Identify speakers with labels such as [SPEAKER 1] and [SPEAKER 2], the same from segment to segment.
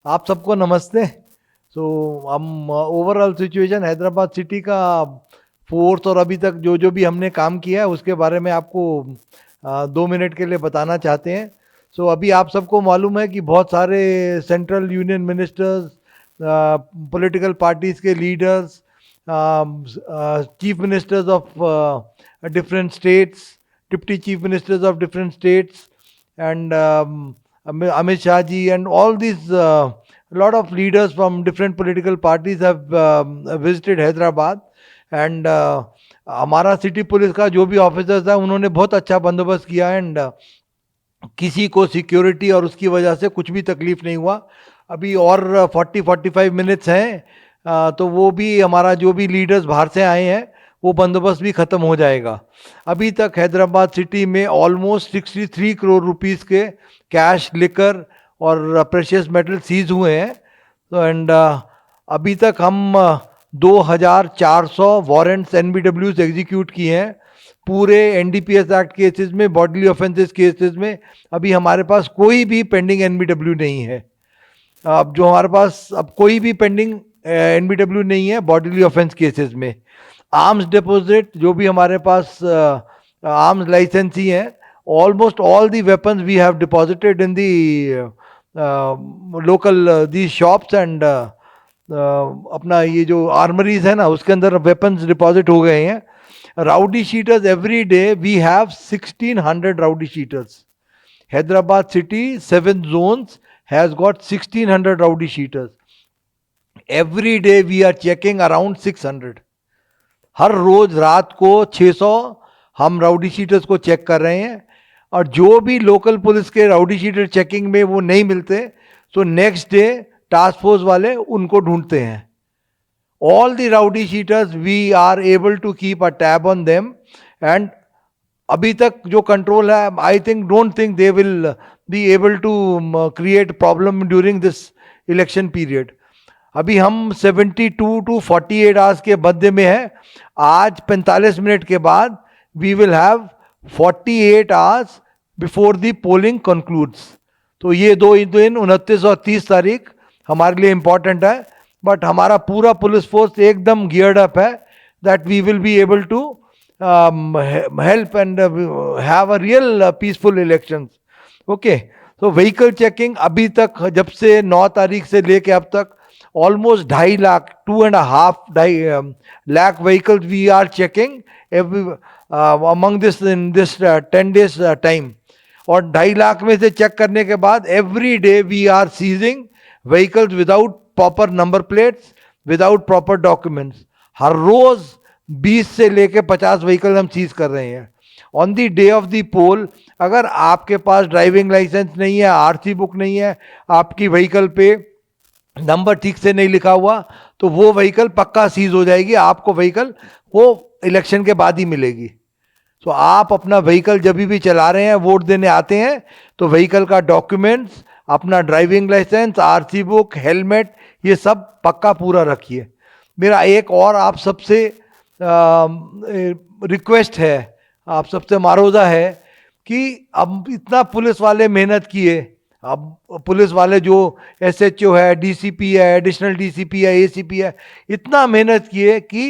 [SPEAKER 1] आप सबको नमस्ते। हम ओवरऑल सिचुएशन हैदराबाद सिटी का फोर्स और अभी तक जो जो भी हमने काम किया है उसके बारे में आपको 2 मिनट के लिए बताना चाहते हैं। अभी आप सबको मालूम है कि बहुत सारे central union ministers, political parties के leaders, chief ministers of different states, deputy chief ministers of different states, and Amit Shah ji and all these lot of leaders from different political parties have visited Hyderabad, and हमारा city police का जो भी officers है उन्होंने बहुत अच्छा बंदोबस्त किया, एंड किसी को सिक्योरिटी और उसकी वजह से कुछ भी तकलीफ नहीं हुआ। अभी और 40-45 मिनट्स हैं, तो वो भी हमारा जो भी लीडर्स बाहर से आए हैं वो बंदोबस्त भी ख़त्म हो जाएगा। अभी तक हैदराबाद सिटी में ऑलमोस्ट 63 करोड़ रुपीस के कैश, लिकर और प्रेशियस मेटल सीज हुए हैं। तो एंड अभी तक हम 2400 वारंट्स एनबीडब्ल्यूज एग्जीक्यूट किए हैं पूरे एनडीपीएस एक्ट केसेस में, बॉडीली ऑफेंसेस केसेस में। अभी हमारे पास कोई भी पेंडिंग एनबीडब्ल्यू नहीं है। अब जो हमारे पास अब कोई भी पेंडिंग एनबीडब्ल्यू नहीं है बॉडीली ऑफेंस केसेस में। आर्म्स डिपॉजिट जो भी हमारे पास आर्म्स लाइसेंस ही है, almost all the weapons we have deposited in the local the shops, and अपना ये जो आर्मरीज है ना उसके अंदर वेपन्स डिपॉजिट हो गए हैं। Rowdy sheeters every day we have 1600 rowdy sheeters. Hyderabad city 7 zones has got 1600 rowdy sheeters. Every day we are checking around 600. हर रोज रात को 600 हम राउडी शीटर्स को चेक कर रहे हैं, और जो भी लोकल पुलिस के राउडी शीटर चेकिंग में वो नहीं मिलते तो नेक्स्ट डे टास्क फोर्स वाले उनको ढूंढते हैं। All the rowdy cheaters we are able to keep a tab on them, and अभी तक जो कंट्रोल है, I think don't think they will be able to create problem during this election period. अभी हम 72 to 48 आवर्स के मध्य में है। आज 45 मिनट के बाद we will have 48 hours before the polling concludes. तो ये 2 दिन 29 और 30 तारीख हमारे लिए इंपॉर्टेंट है, बट हमारा पूरा पुलिस फोर्स एकदम गियर्ड अप है that we will be able to help and have a real peaceful elections. Okay, so vehicle checking अभी तक जब से 9 तारीख से लेके अब तक almost 2.5 lakh 2.5 lakh vehicles we are checking every among this in this 10 days time, और 2.5 लाख में से चेक करने के बाद every day we are seizing vehicles without proper number plates, without proper documents. हर रोज 20 से लेके 50 व्हीकल हम सीज कर रहे हैं on the day of the poll. अगर आपके पास ड्राइविंग लाइसेंस नहीं है, आरसी बुक नहीं है, आपकी व्हीकल पे नंबर ठीक से नहीं लिखा हुआ, तो वो व्हीकल पक्का सीज हो जाएगी। आपको व्हीकल वो इलेक्शन के बाद ही मिलेगी। तो आप अपना व्हीकल जब भी चला रहे हैं, वोट देने आते हैं, तो व्हीकल का डॉक्यूमेंट्स, अपना driving licence, RC book, helmet, ये सब पक्का पूरा रखिए। मेरा एक और आप सबसे रिक्वेस्ट है, आप सबसे मारोजा है कि अब इतना पुलिस वाले मेहनत किए, अब पुलिस वाले जो एसएचओ है, डीसीपी है, एडिशनल डीसीपी है, एसीपी है, इतना मेहनत किए कि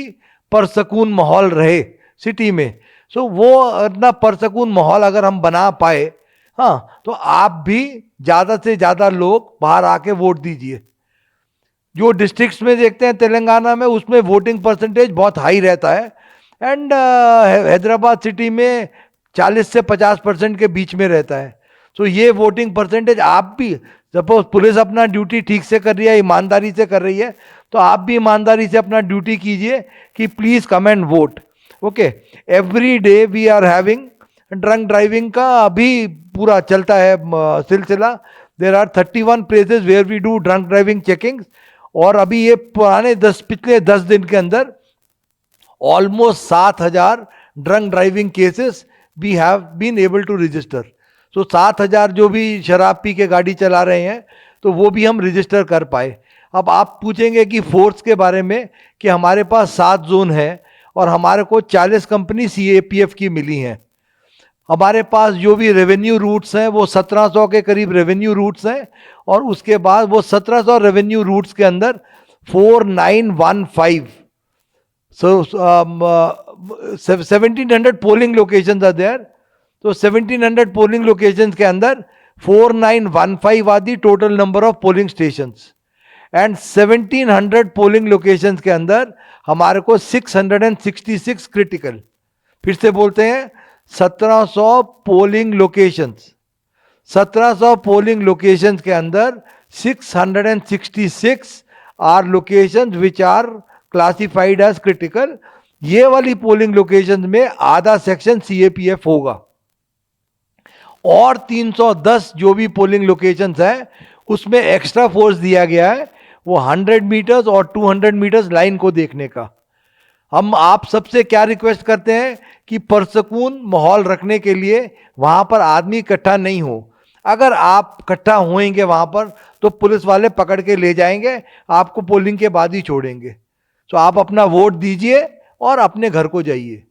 [SPEAKER 1] परसकून माहौल रहे सिटी में। वो इतना परसकून माहौल अगर हम बना पाए, हाँ, तो आप भी ज़्यादा से ज़्यादा लोग बाहर आके वोट दीजिए। जो डिस्ट्रिक्ट्स में देखते हैं तेलंगाना में, उसमें वोटिंग परसेंटेज बहुत हाई रहता है, एंड हैदराबाद सिटी में 40 से 50% के बीच में रहता है। ये वोटिंग परसेंटेज आप भी, सपोज पुलिस अपना ड्यूटी ठीक से कर रही है, ईमानदारी से कर रही है, तो आप भी ईमानदारी से अपना ड्यूटी कीजिए कि please come and vote. Okay, every day we are having drunk driving का अभी पूरा चलता है सिलसिला। There are 31 places where we do drunk driving checking, और अभी ये पिछले 10 दिन के अंदर almost 7,000 drunk driving cases we have been able to register. 7,000 जो भी शराब पी के गाड़ी चला रहे हैं, तो वो भी हम रजिस्टर कर पाए। अब आप पूछेंगे कि फोर्स के बारे में, कि हमारे पास 7 जोन है और हमारे को 40 कंपनी CAPF की मिली हैं। हमारे पास जो भी रेवेन्यू रूट्स हैं वो 1700 के करीब रेवेन्यू रूट्स हैं, और उसके बाद वो 1700 रेवेन्यू रूट्स के अंदर 4915, so 1700 polling locations are there. तो 1700 पोलिंग लोकेशंस के अंदर 4915 are the total number of polling stations, and 1700 polling locations के अंदर हमारे को 666 क्रिटिकल. फिर से बोलते हैं, 1700 पोलिंग लोकेशंस, 1700 पोलिंग लोकेशंस के अंदर 666 are locations which are classified as critical. ये वाली पोलिंग लोकेशंस में आधा सेक्शन सीएपीएफ होगा, और 310 जो भी पोलिंग लोकेशंस है उसमें एक्स्ट्रा फोर्स दिया गया है, वो 100 मीटर्स और 200 मीटर्स लाइन को देखने का. हम आप सबसे क्या रिक्वेस्ट करते हैं कि पुरसकून माहौल रखने के लिए वहां पर आदमी इकट्ठा नहीं हो. अगर आप इकट्ठा होएंगे वहां पर तो पुलिस वाले पकड़ के ले जाएंगे, आपको पोलिंग के बाद ही छोड़ेंगे. तो आप अपना वोट दीजिए और अपने घर को जाइए.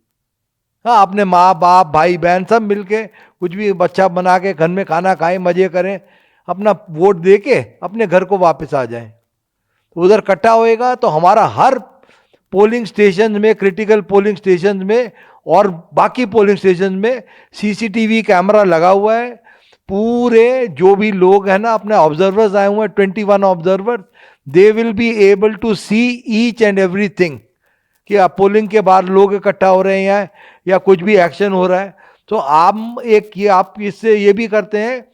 [SPEAKER 1] हाँ, अपने माँ बाप भाई बहन सब मिलके कुछ भी बच्चा बना के घर में खाना खाएं, मजे करें, अपना वोट दे के अपने घर को वापस आ जाएं. उधर इकट्ठा होएगा तो हमारा हर पोलिंग स्टेशन में, क्रिटिकल पोलिंग स्टेशन में और बाकी पोलिंग स्टेशन में सीसीटीवी कैमरा लगा हुआ है. पूरे जो भी लोग हैं ना, अपने ऑब्जर्वर्स आए हुए हैं, 21 observer, they will be able to see each and everything कि आप पोलिंग के बाद लोग इकट्ठा हो रहे हैं या कुछ भी एक्शन हो रहा है. तो आप एक ये आप इससे ये भी करते हैं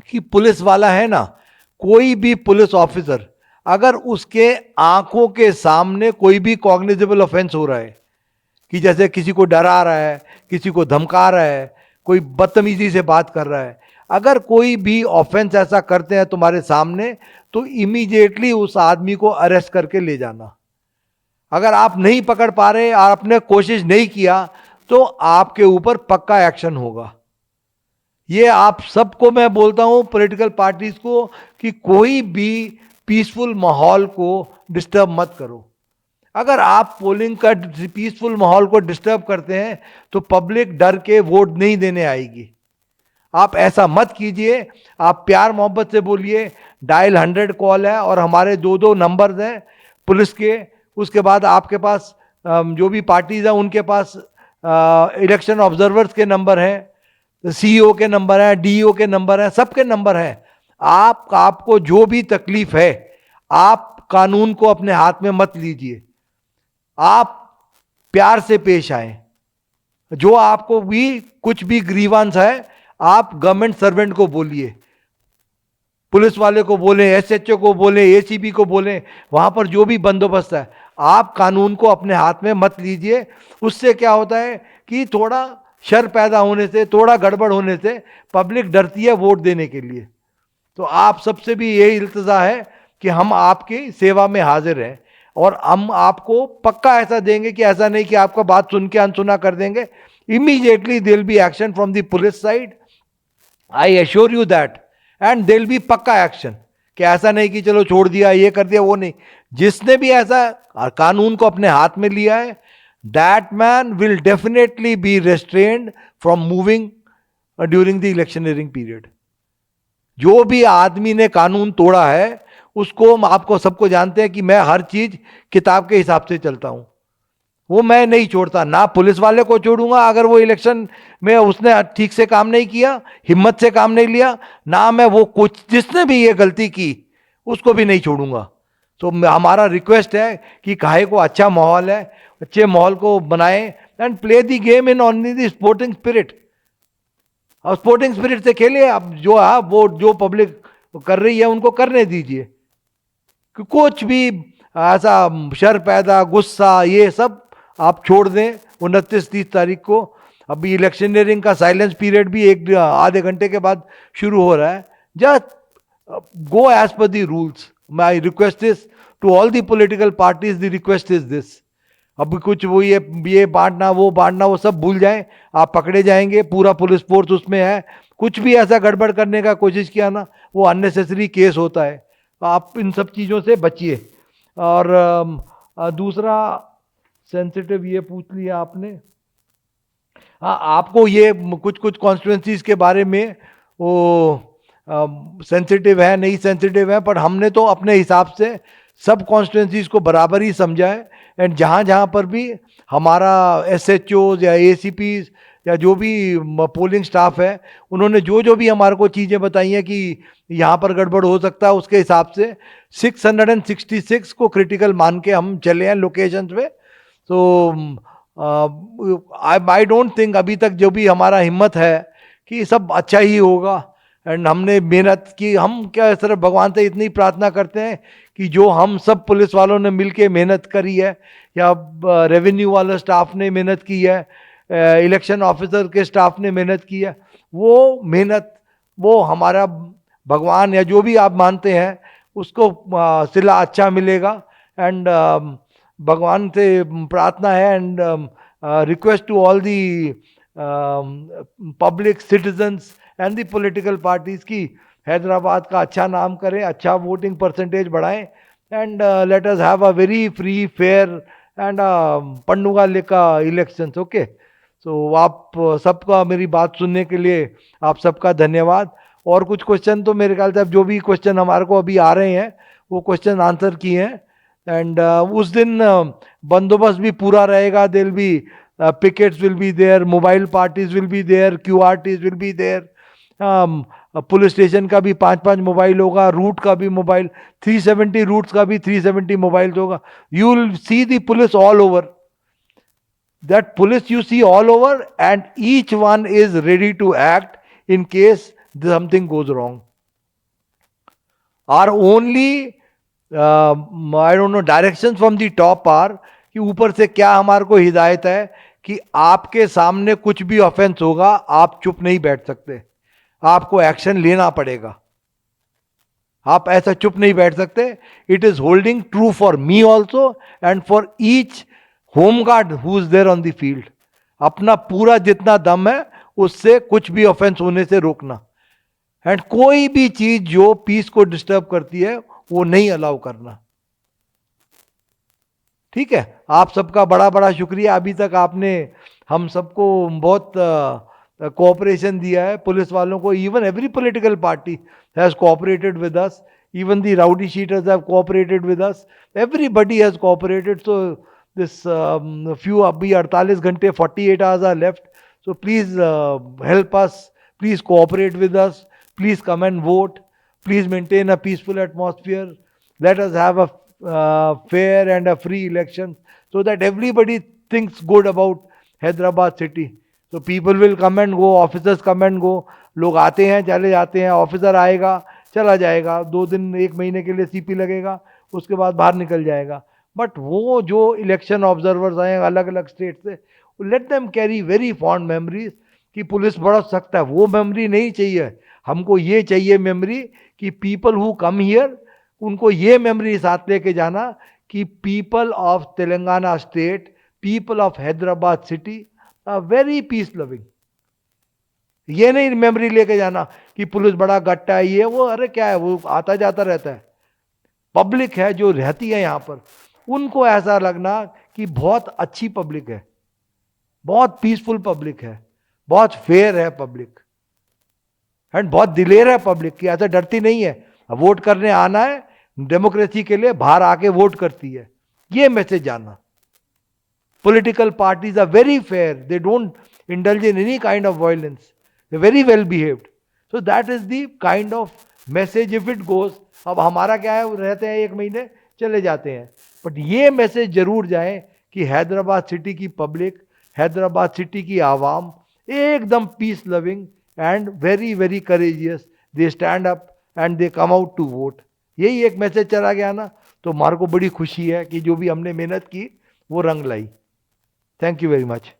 [SPEAKER 1] कि पुलिस वाला है ना, कोई भी पुलिस ऑफिसर अगर उसके आंखों के सामने कोई भी कॉग्निजेबल ऑफेंस हो रहा है, कि जैसे किसी को डरा रहा है, किसी को धमका रहा है, कोई बदतमीजी से बात कर रहा है, अगर कोई भी ऑफेंस ऐसा करते हैं तुम्हारे सामने, तो इमीडिएटली उस आदमी को अरेस्ट करके ले जाना. अगर आप नहीं पकड़ पा रहे, आपने कोशिश नहीं किया, तो आपके ऊपर पक्का एक्शन होगा. ये आप सबको मैं बोलता हूं, पॉलिटिकल पार्टीज को, कि कोई भी पीसफुल माहौल को डिस्टर्ब मत करो. अगर आप पोलिंग का पीसफुल माहौल को डिस्टर्ब करते हैं तो पब्लिक डर के वोट नहीं देने आएगी. आप ऐसा मत कीजिए. आप प्यार मोहब्बत से बोलिए. डायल 100 कॉल है और हमारे 2 नंबर्स हैं पुलिस के. उसके बाद आपके पास जो भी पार्टीज हैं उनके पास इलेक्शन ऑब्जर्वर्स के नंबर हैं, सीईओ के नंबर हैं, डीईओ के नंबर हैं, सबके नंबर हैं. आपको जो भी तकलीफ है, आप कानून को अपने हाथ में मत लीजिए. आप प्यार से पेश आए. जो आपको भी कुछ भी ग्रीवांस है, आप गवर्नमेंट सर्वेंट को बोलिए, पुलिस वाले को बोले, एसएचओ को बोले, एसीबी को बोले, वहां पर जो भी बंदोबस्त है, आप कानून को अपने हाथ में मत लीजिए. उससे क्या होता है कि थोड़ा शर पैदा होने से, थोड़ा गड़बड़ होने से पब्लिक डरती है वोट देने के लिए. तो आप सबसे भी यही इल्तिजा है कि हम आपकी सेवा में हाजिर हैं और हम आपको पक्का ऐसा देंगे कि ऐसा नहीं कि आपका बात सुन के अनसुना कर देंगे. Immediately there will be action from the police side, I assure you that. And there will be पक्का एक्शन, कि ऐसा नहीं कि चलो छोड़ दिया, ये कर दिया, वो नहीं. जिसने भी ऐसा कानून को अपने हाथ में लिया है, that man will definitely be restrained from moving during the electioneering period. जो भी आदमी ने कानून तोड़ा है उसको, आपको सबको जानते हैं कि मैं हर चीज किताब के हिसाब से चलता हूं. वो मैं नहीं छोड़ता. ना पुलिस वाले को छोड़ूंगा अगर वो इलेक्शन में उसने ठीक से काम नहीं किया, हिम्मत से काम नहीं लिया, ना मैं वो कुछ जिसने भी ये गलती की उसको भी नहीं छोड़ूंगा. तो हमारा रिक्वेस्ट है कि काहे को अच्छा माहौल है, अच्छे माहौल को बनाएं and play the game in only the sporting spirit. और स्पोर्टिंग स्पिरिट से खेलिए. अब जो है वो जो पब्लिक कर रही है उनको करने दीजिए. कि कुछ भी ऐसा शर पैदा, गुस्सा, ये सब आप छोड़ दें. 29-30 तारीख को अभी इलेक्शनरिंग का साइलेंस पीरियड भी एक आधे घंटे के बाद शुरू हो रहा है. Just go as per the rules. My request is to all the political parties, the request is this. अभी कुछ वो ये बांटना वो सब भूल जाएं. आप पकड़े जाएंगे, पूरा पुलिस फोर्स उसमें है. कुछ भी ऐसा गड़बड़ करने का कोशिश किया ना, वो अननेसेसरी केस होता है. आप इन सब चीज़ों से बचिए. और दूसरा सेंसिटिव ये पूछ लिया आपने. हाँ, आपको ये कुछ कॉन्स्टिट्यूएंसीज के बारे में वो सेंसिटिव है नहीं सेंसिटिव है, पर हमने तो अपने हिसाब से सब कॉन्स्टिट्यूंसीज को बराबर ही समझा है। एंड जहाँ जहाँ पर भी हमारा SHOs या ACPs या जो भी पोलिंग स्टाफ है, उन्होंने जो जो भी हमारे को चीज़ें बताई हैं कि यहाँ पर गड़बड़ हो सकता है, उसके हिसाब से 666 को क्रिटिकल मान के हम चले हैं लोकेशंस पे। तो आई डोंट थिंक अभी तक जो भी हमारा हिम्मत है कि सब अच्छा ही होगा। एंड हमने मेहनत की, हम क्या सिर्फ भगवान से इतनी प्रार्थना करते हैं कि जो हम सब पुलिस वालों ने मिलके मेहनत करी है, या रेवेन्यू वाला स्टाफ ने मेहनत की है, इलेक्शन ऑफिसर के स्टाफ ने मेहनत की है, वो मेहनत वो हमारा भगवान या जो भी आप मानते हैं उसको सिला अच्छा मिलेगा। एंड भगवान से प्रार्थना है and request to all the public citizens and the political parties की हैदराबाद का अच्छा नाम करें, अच्छा वोटिंग परसेंटेज बढ़ाएं, and let us have a very free fair and पंडुगा लेका इलेक्शंस। ओके, सो आप सबका मेरी बात सुनने के लिए आप सबका धन्यवाद। और कुछ क्वेश्चन तो मेरे ख्याल से अब जो भी क्वेश्चन हमारे को अभी आ रहे हैं वो क्वेश्चन आंसर किए हैं। एंड उस दिन बंदोबस्त भी पूरा रहेगा, दिल भी pickets will be there, mobile parties will be there, QRTs will be there, police station का भी 5-5 मोबाइल होगा, रूट का भी मोबाइल, 370 रूट्स का भी 370 मोबाइल होगा। You will see the police all over, that police you see all over, and each one is ready to act in case something goes wrong. Our only I don't know directions from the top are कि ऊपर से क्या हमारे को हिदायत है कि आपके सामने कुछ भी ऑफेंस होगा, आप चुप नहीं बैठ सकते, आपको एक्शन लेना पड़ेगा, आप ऐसा चुप नहीं बैठ सकते। It is holding true for me also and for each home guard who is there on the field. अपना पूरा जितना दम है उससे कुछ भी ऑफेंस होने से रोकना, एंड कोई भी चीज जो पीस को डिस्टर्ब करती है वो नहीं अलाउ करना। ठीक है, आप सबका बड़ा बड़ा शुक्रिया। अभी तक आपने हम सबको बहुत कोऑपरेशन दिया है, पुलिस वालों को। Even every political party has cooperated with us, even the rowdy sheeters have cooperated with us, everybody has cooperated. So this few अभी 48 घंटे 48 hours are left, so please help us, please cooperate with us, please come and vote, please maintain a peaceful atmosphere, let us have a fair and a free election so that everybody thinks good about Hyderabad city. So people will come and go, officers come and go, लोग आते हैं चले जाते हैं, officer आएगा चला जाएगा, 2 दिन 1 महीने के लिए CP लगेगा, उसके बाद बाहर निकल जाएगा। बट वो जो इलेक्शन ऑब्जर्वर्स आए अलग अलग स्टेट से, let them carry very fond memories कि पुलिस बड़ा सख्त है, वो मेमोरी नहीं चाहिए हमको। ये चाहिए मेमोरी कि पीपल हु कम हियर, उनको ये मेमोरी साथ लेके जाना कि people of Telangana state, people of Hyderabad city are very peace loving. ये नहीं मेमोरी लेके जाना कि पुलिस बड़ा गट्टा है ये वो, अरे क्या है, वो आता जाता रहता है। पब्लिक है जो रहती है यहाँ पर, उनको ऐसा लगना कि बहुत अच्छी पब्लिक है, बहुत पीसफुल पब्लिक है, बहुत फेयर है पब्लिक, एंड बहुत दिलेर है पब्लिक की, ऐसा डरती नहीं है। वोट करने आना है डेमोक्रेसी के लिए, बाहर आके वोट करती है, ये मैसेज आना। Political parties are very fair, they don't indulge in any kind of violence, they very well behaved. So that is the kind of message if it goes. अब हमारा क्या है, रहते हैं 1 महीने चले जाते हैं, बट ये मैसेज जरूर जाए कि हैदराबाद सिटी की पब्लिक, हैदराबाद सिटी की आवाम एकदम peace loving and very very courageous, they stand up and they come out to vote. यही एक मैसेज चला गया ना, तो हमारे को बड़ी खुशी है कि जो भी हमने मेहनत की वो रंग लाई। Thank you very much.